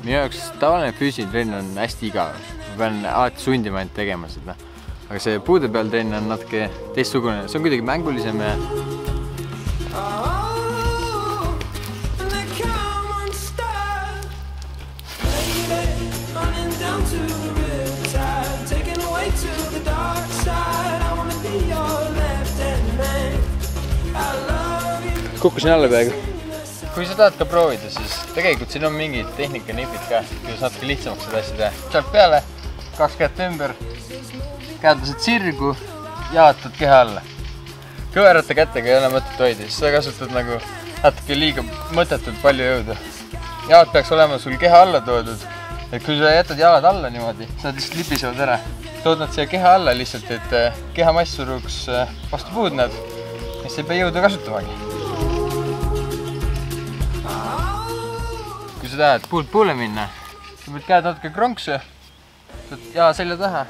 Minu jaoks tavaline füüsiline trenn on hästi igav. Ma pean alati sundima end tegema seda. Aga see puude peal trenn on natuke teistsugune. See on kuidagi mängulisem ja... Kukkusin alla peaaegu. Kui sa tahad ka proovida, siis tegelikult siin on mingid tehnika-nipid ka, kuidas natuke lihtsamaks seda asja teha. Sealt peale, 2 käed ümber, käedlased sirgu, jaotad keha alla. Kõverate kätega ei ole mõtet hoida, siis sa kasutad nagu natuke liiga mõttetult palju jõudu. Jalad peaks olema sul keha alla toodud. Et kui sa jätad jalad alla niimoodi, sa lihtsalt libisevad ära. Tood nad siia keha alla lihtsalt, et kehamass suruks vastu puud nad, siis ei pea jõudu kasutamagi. Kui sa tahad puult puule minna, sa pead käed natuke kronksu, saad jala selja taha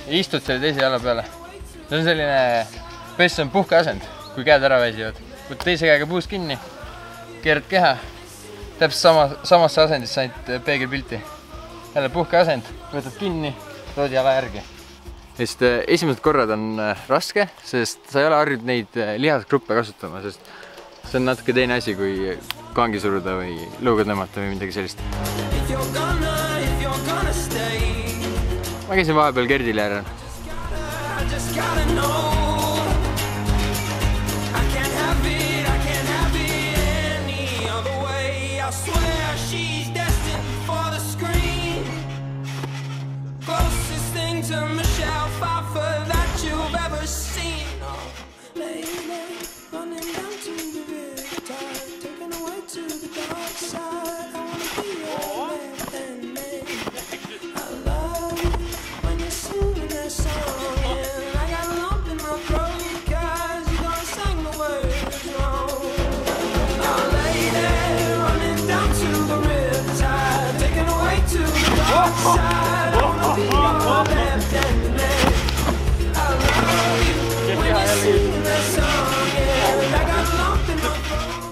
ja istud selle teise jala peale. See on selline pesson puhkeasend, kui käed ära väsivad. Võtad teise käega puust kinni, keerad keha, täpselt samasse asendisse ainult peegelpilti. Jälle puhkeasend, võtad kinni, tood jala järgi. Esimesed korrad on raske, sest sa ei ole harjunud neid lihasgruppe kasutama, sest see on natuke teine asi, kui kangi suruda või lõuga tõmmata või midagi sellist. Ma käisin vahepeal Gerdile ära.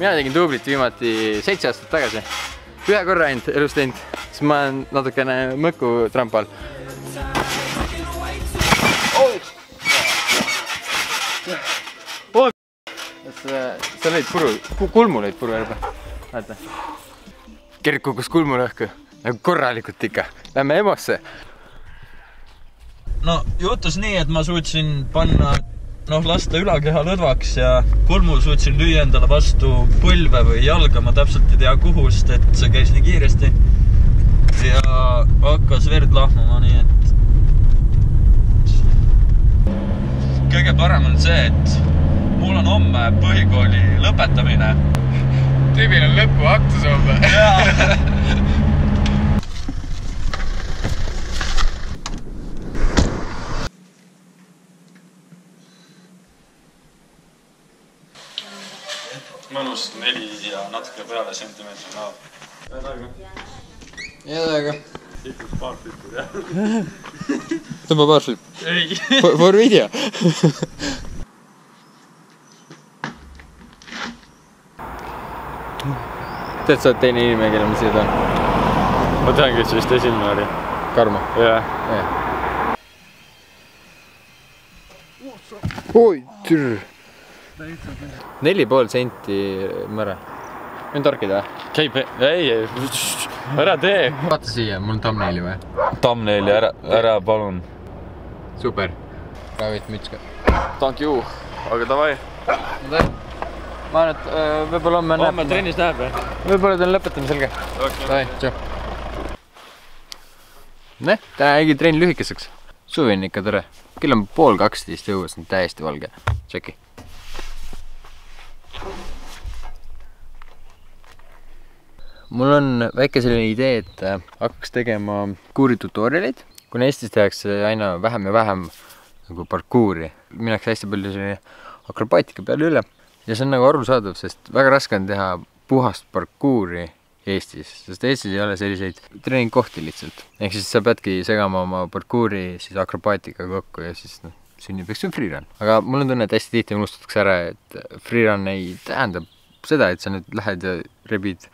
Mina tegin duublit viimati 7 aastat tagasi. Ühe korra ainult elus teinud, siis ma olen natukene mõkku trampal. Sa lõid puru, kulmu lõid puru järbe. Vaata. Gerd kukkus kulmule õhku. Nagu korralikult ikka. Lähme emosse. No juhtus nii, et ma suutsin panna lasta ülakeha lõdvaks ja kulmul suutsin lüüa endale vastu põlve või jalga, ma täpselt ei tea kuhust, et see käis nii kiiresti ja hakkas verd lahmama, nii et kõige parem on see, et mul on homme põhikooli lõpetamine. Tüübil on lõppu aktus homme. Mõnus 4 ja natuke peale sentimeetri näo. Head aega. Ikkus paar flipid, jah? Tõmba paar flip. Ei. For video. Tead, sa oled teine inimene, kelle ma siia tahan? Ma teangi, et see vist esimene oli. Karmo? Jah. Oi, tür! 4,5 senti mõre. On torkida või? Käib, ei, ära tee. Vaata siia, mul on thumbnaili või? Thumbnaili, ära palun. Super. Ravit mütska. Thank you. Aga davai. Ma arvan, et võib-olla homme näeb. Homme trennis näeb, jah? Võib-olla ta on lõpetamisel ka. Davai, tšau. Näh, täna jäigi trenn lühikeseks. Suvi on ikka tore. Kell on 11:30 õues, on täiesti valge. Tšeki. Mul on väike selline idee, et hakkaks tegema parkuuri tutorialid. Kuna Eestis tehakse aina vähem ja vähem nagu parkuuri, minnakse hästi palju selline akrobaatika peale üle. Ja see on nagu arusaadav, sest väga raske on teha puhast parkuuri Eestis, sest Eestis ei ole selliseid treeningkohti lihtsalt. Ehk siis sa peadki segama oma parkuuri siis akrobaatikaga kokku ja siis sünnib üks freerun. Aga mul on tunne, et hästi tihti unustatakse ära, et freerun ei tähenda seda, et sa nüüd lähed ja rebid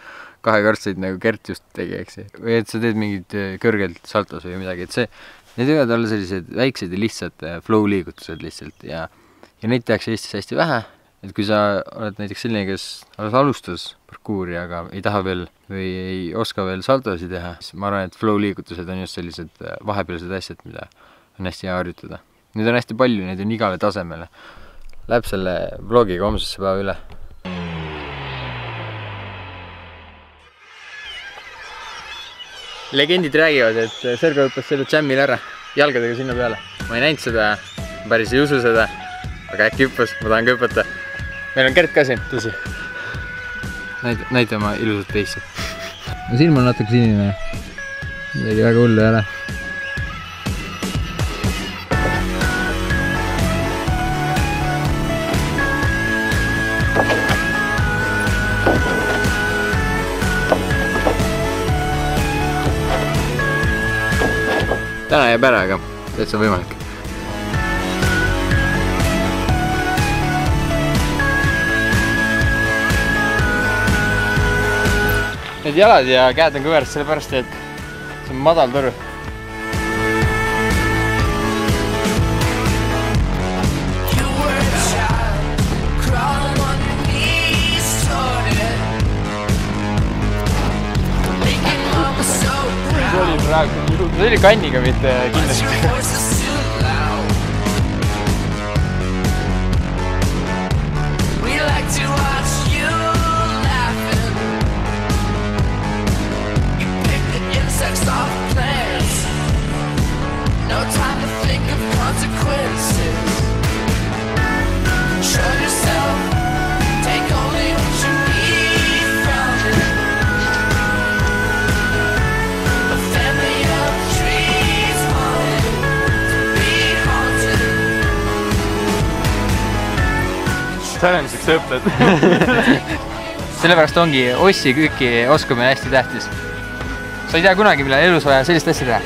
kahekordseid nagu Gert just tegi, eks. Või et sa teed mingid kõrgelt saltos või midagi, et see, need võivad olla sellised väiksed ja lihtsad flow liigutused lihtsalt ja neid tehakse Eestis hästi vähe. Et kui sa oled näiteks selline, kes alles alustas parkuuri, aga ei taha veel või ei oska veel saltosi teha, siis ma arvan, et flow liigutused on just sellised vahepealsed asjad, mida on hästi hea harjutada. Neid on hästi palju, neid on igale tasemele. Läheb selle vlogiga homsesse päeva üle. Legendid räägivad, et Sergo hüppas selle jammil ära, jalgadega sinna peale. Ma ei näinud seda, päris ei usu seda, aga äkki hüppas, ma tahan ka hüpata. Meil on Gert ka siin, tõsi. Näita oma ilusat peissi. No silm on natuke sinine. Midagi väga hullu ei ole. Täna jääb ära, aga täitsa võimalik. Need jalad ja käed on kõverad sellepärast, et see on madal toru. See oli kanniga, mitte kindlasti. Sälemiseks õpped. Sellepärast ongi ossi küüki oskamine hästi tähtis. Sa ei tea kunagi, millal elus vaja sellist asja teha.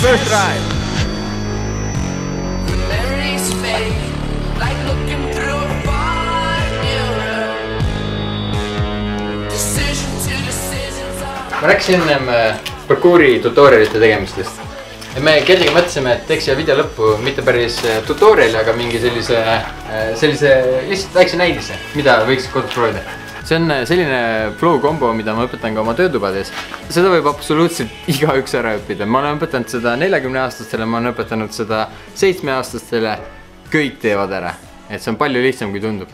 First try. Ma rääkisin ennem parkuuri tutorialite tegemistest. Me Gerdiga mõtlesime, et teeks siia video lõppu mitte päris tutoriali, aga mingi sellise lihtsalt väikse näidise, mida võiks kodus proovida. See on selline flow kombo, mida ma õpetan ka oma töötubades. Seda võib absoluutselt igaüks ära õppida. Ma olen õpetanud seda 40-aastastele, ma olen õpetanud seda 7-aastastele. Kõik teevad ära. Et see on palju lihtsam, kui tundub.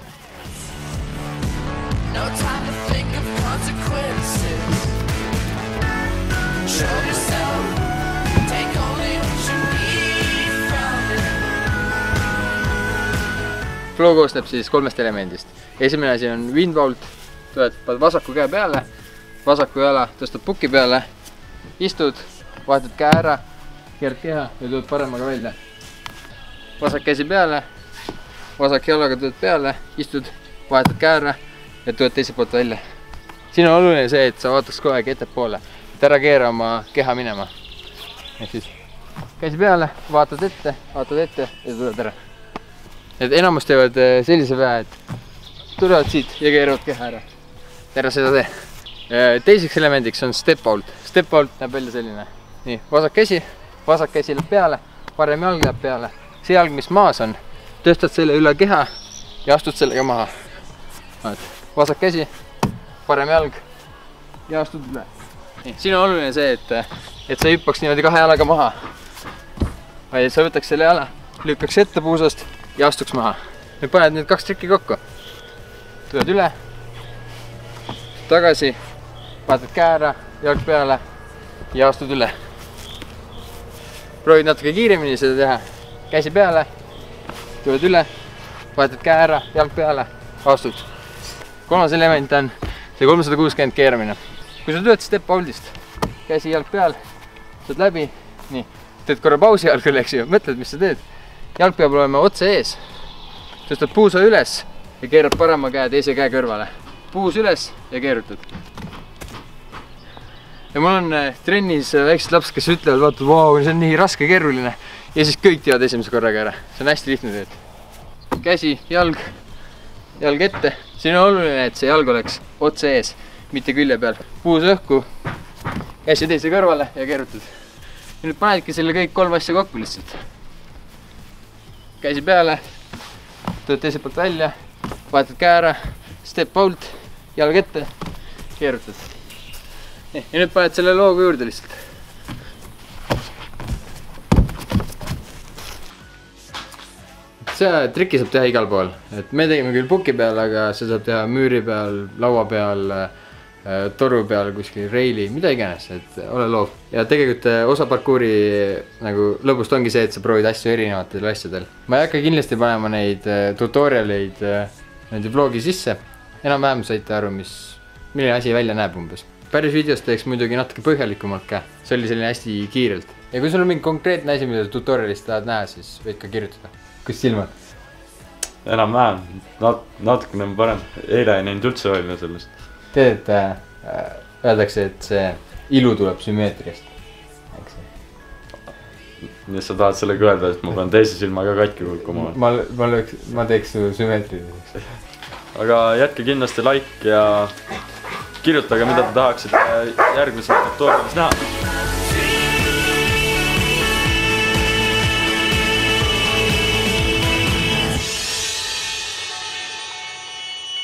Flow koosneb siis 3 elemendist. Esimene asi on windvault, tõetad vasaku käe peale, vasaku jala tõstad puki peale, istud, vahetad käe ära, keerad keha ja tuled paremaga välja. Vasak käsi peale, vasak jalaga tuled peale, istud, vahetad käe ära ja tuled teiselt poolt välja. Siin on oluline see, et sa vaataks kogu aeg ettepoole, et ära keera oma keha minema. Ehk siis käsi peale, vaatad ette ja tuled ära. Et enamus teevad sellise väe, et tulevad siit ja keeravad keha ära. Ära seda tee. Teiseks elemendiks on step out. Step out näeb välja selline. Nii, vasak käsi läheb peale, parem jalg läheb peale. See jalg, mis maas on, tõstad selle üle keha ja astud sellega maha. Vasak käsi, parem jalg ja astud üle. Nii, siin on oluline see, et sa hüppaks niimoodi 2 jalaga maha. Vaid sa võtaks selle jala, lükkaks ette puusast ja astuks maha. Nüüd paned need 2 trikki kokku. Tuled üle, tagasi, vaatad käe ära, jalg peale ja astud üle. Proovid natuke kiiremini seda teha. Käsi peale, tuled üle, vaatad käe ära, jalg peale astud. Kolmas element on see 360 keeramine. Kui sa tööd step hold'ist, käsi jalg peal, saad läbi, nii, teed korra pausi jalgul, eks ju, mõtled, mis sa teed. Jalg peab olema otse ees. Tõstad puusa üles ja keerad parema käe teise käe kõrvale. Puus üles ja keerutad. Ja mul on trennis väiksed lapsed, kes ütlevad, vaatad, vau, see on nii raske ja keeruline. Ja siis kõik teevad esimese korraga ära. See on hästi lihtne teed. Käsi, jalg ette. Siin on oluline, et see jalg oleks otse ees, mitte külje peal. Puus õhku, käsi teise kõrvale ja keerutad. Ja nüüd panedki selle kõik 3 asja kokku lihtsalt. Käsi peale, tõed teiselt poolt välja, vahetad käe ära, step hold, jalg ette, keerutad. Ja nüüd paned selle loogu juurde lihtsalt. See trikki saab teha igal pool. Et me tegime küll puki peal, aga see saab teha müüri peal, laua peal, toru peal, kuskil reili, mida iganes, et ole loov. Ja tegelikult osa parkuuri nagu lõpust ongi see, et sa proovid asju erinevatel asjadel. Ma ei hakka kindlasti panema neid tutorialeid nende vlogi sisse. Enam-vähem saite aru, milline asi välja näeb umbes. Päris videos teeks muidugi natuke põhjalikumalt ka. See oli selline hästi kiirelt. Ja kui sul on mingi konkreetne asi, mida tutorialist tahad näha, siis võid ka kirjutada. Kus silmad? Enam-vähem. Natukene on parem. Eile ei näinud üldse välja sellest. Teed, et öeldakse, et see ilu tuleb sümmeetriast. Nii sa tahad sellega öelda, et ma pean teise silma ka katki kulkuma. Ma teeks su sümmeetriliseks. Aga jätke kindlasti like ja kirjutage, mida te tahaksite järgmises tutorialis näha.